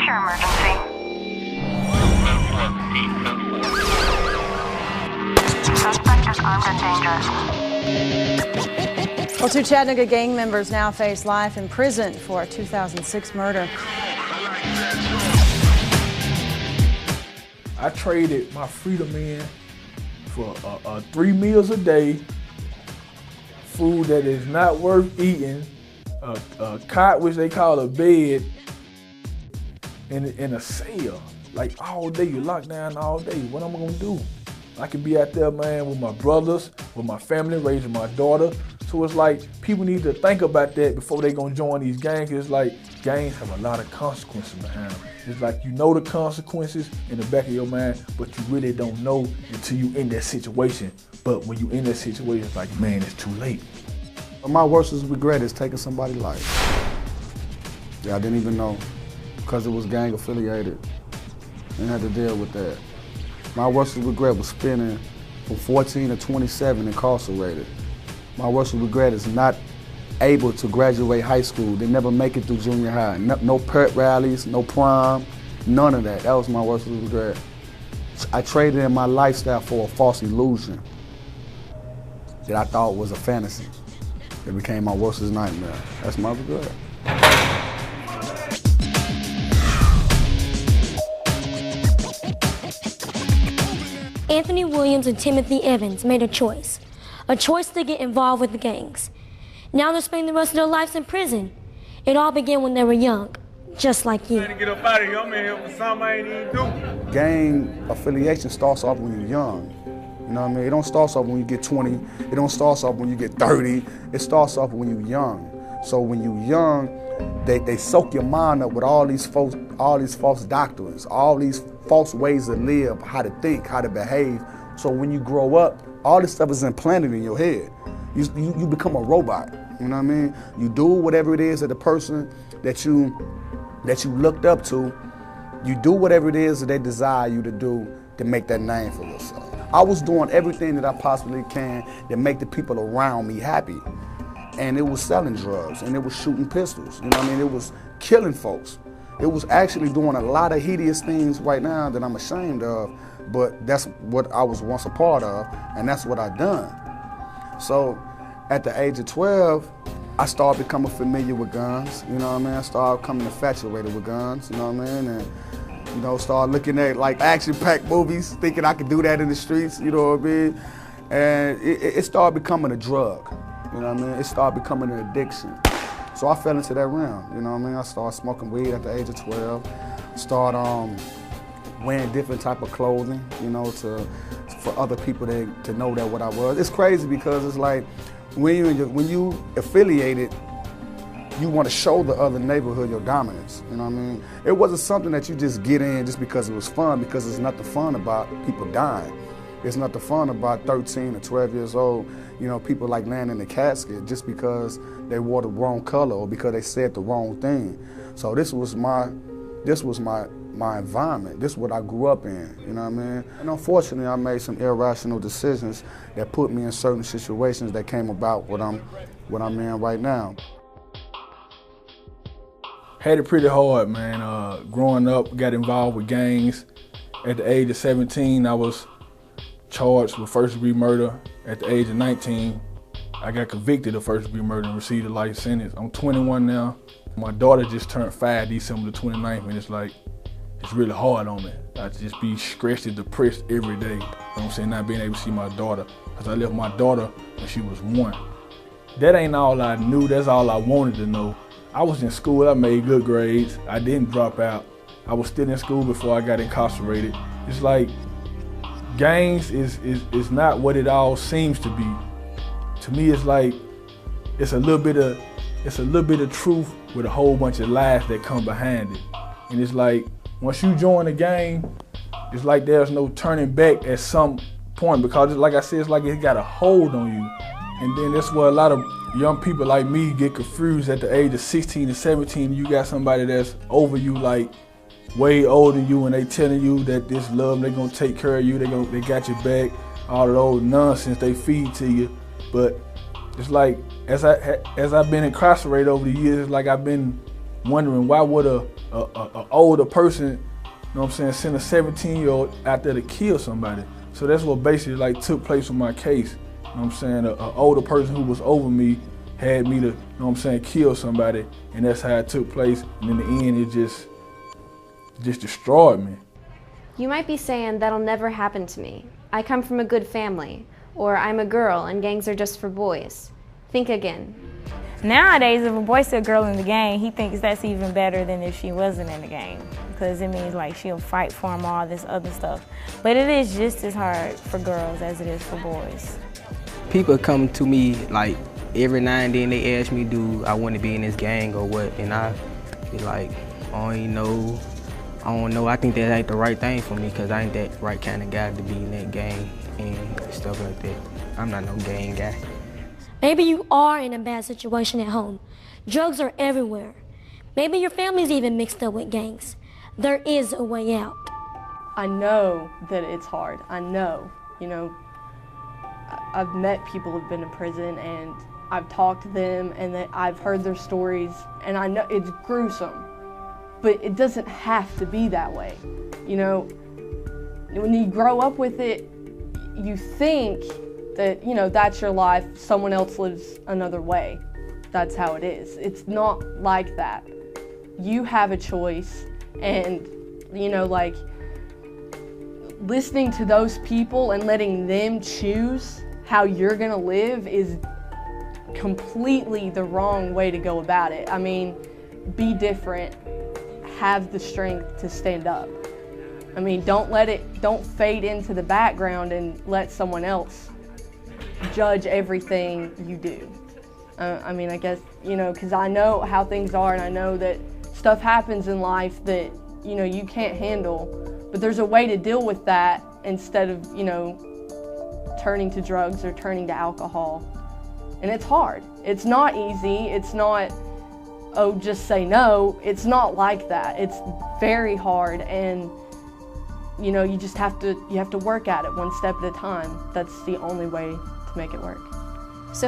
your emergency? Suspect is armed and dangerous. Well, two Chattanooga gang members now face life in prison for a 2006 murder. I traded my freedom in for 3 meals a day, food that is not worth eating, a cot, which they call a bed, and a cell. Like all day, you locked down all day. What am I gonna do? I could be out there, man, with my brothers, with my family, raising my daughter. So it's like people need to think about that before they gonna join these gangs. It's like gangs have a lot of consequences behind them. It's like you know the consequences in the back of your mind, but you really don't know until you in that situation. But when you in that situation, it's like, man, it's too late. My worst regret is taking somebody's life. Yeah, I didn't even know, because it was gang affiliated and had to deal with that. My worst regret was spending from 14 to 27 incarcerated. My worst regret is not able to graduate high school. They never make it through junior high. No pep rallies, no prom, none of that. That was my worst regret. I traded in my lifestyle for a false illusion that I thought was a fantasy. It became my worst nightmare. That's my regret. Anthony Williams and Timothy Evans made a choice to get involved with the gangs. Now they're spending the rest of their lives in prison. It all began when they were young, just like you. Get up out of here, I'm in here for something I ain't even do. Gang affiliation starts off when you're young. You know what I mean? It don't start off when you get 20. It don't start off when you get 30. It starts off when you're young. So when you're young, they soak your mind up with all these false doctrines, all these false ways to live, how to think, how to behave. So when you grow up, all this stuff is implanted in your head. You become a robot. You know what I mean? You do whatever it is that the person that you looked up to, you do whatever it is that they desire you to do to make that name for yourself. I was doing everything that I possibly can to make the people around me happy. And it was selling drugs, and it was shooting pistols. You know what I mean? It was killing folks. It was actually doing a lot of hideous things right now that I'm ashamed of, but that's what I was once a part of, and that's what I done. So at the age of 12, I started becoming familiar with guns, you know what I mean? I started becoming infatuated with guns, you know what I mean? And you know, started looking at like action-packed movies, thinking I could do that in the streets, you know what I mean? And it started becoming a drug, you know what I mean? It started becoming an addiction. So I fell into that realm, you know what I mean? I started smoking weed at the age of 12, started wearing different type of clothing, you know, for other people to know that what I was. It's crazy because it's like when you affiliated, you want to show the other neighborhood your dominance, you know what I mean? It wasn't something that you just get in just because it was fun, because there's nothing fun about people dying. It's nothing fun about 13 or 12 years old, you know, people like laying in the casket just because they wore the wrong color or because they said the wrong thing. So this was my environment. This is what I grew up in, you know what I mean? And unfortunately, I made some irrational decisions that put me in certain situations that came about what I'm in right now. Had it pretty hard, man. Growing up, got involved with gangs. At the age of 17, I was charged with first-degree murder. At the age of 19, I got convicted of first-degree murder and received a life sentence. I'm 21 now. My daughter just turned 5 December the 29th, and it's like, it's really hard on me. I just be stressed and depressed every day. You know what I'm saying? Not being able to see my daughter, because I left my daughter when she was 1. That ain't all I knew, that's all I wanted to know. I was in school, I made good grades. I didn't drop out. I was still in school before I got incarcerated. It's like, gangs is not what it all seems to be. To me, it's like, it's a little bit of truth with a whole bunch of lies that come behind it. And it's like, once you join the gang, it's like there's no turning back at some point, because like I said, it's like it got a hold on you. And then that's where a lot of young people like me get confused at the age of 16 and 17. You got somebody that's over you, like way older than you, and they telling you that this love, they gonna take care of you, they got your back, all of those nonsense they feed to you. But it's like, as I've been incarcerated over the years, it's like I've been wondering, why would a a older person, you know what I'm saying, send a 17-year-old out there to kill somebody. So that's what basically like took place with my case. You know what I'm saying? An older person who was over me had me to, you know what I'm saying, kill somebody, and that's how it took place. And in the end, it just destroyed me. You might be saying that'll never happen to me. I come from a good family, or I'm a girl and gangs are just for boys. Think again. Nowadays, if a boy sees a girl in the gang, he thinks that's even better than if she wasn't in the gang, because it means like she'll fight for him, all this other stuff. But it is just as hard for girls as it is for boys. People come to me like every now and then, they ask me, do I want to be in this gang or what? And I be like, I don't know. I think that ain't the right thing for me, because I ain't that right kind of guy to be in that gang and stuff like that. I'm not no gang guy. Maybe you are in a bad situation at home. Drugs are everywhere. Maybe your family's even mixed up with gangs. There is a way out. I know that it's hard. I know. You know, I've met people who've been in prison, and I've talked to them, and I've heard their stories, and I know it's gruesome. But it doesn't have to be that way. You know, when you grow up with it, you think that, you know, that's your life, someone else lives another way. That's how it is. It's not like that. You have a choice, and, you know, like, listening to those people and letting them choose how you're gonna live is completely the wrong way to go about it. I mean, be different. Have the strength to stand up. I mean, don't fade into the background and let someone else judge everything you do. I mean, I guess, you know, because I know how things are, and I know that stuff happens in life that, you know, you can't handle, but there's a way to deal with that instead of, you know, turning to drugs or turning to alcohol. And it's hard. It's not easy. It's not, oh, just say no. It's not like that. It's very hard, and you know, you have to work at it one step at a time. That's the only way to make it work.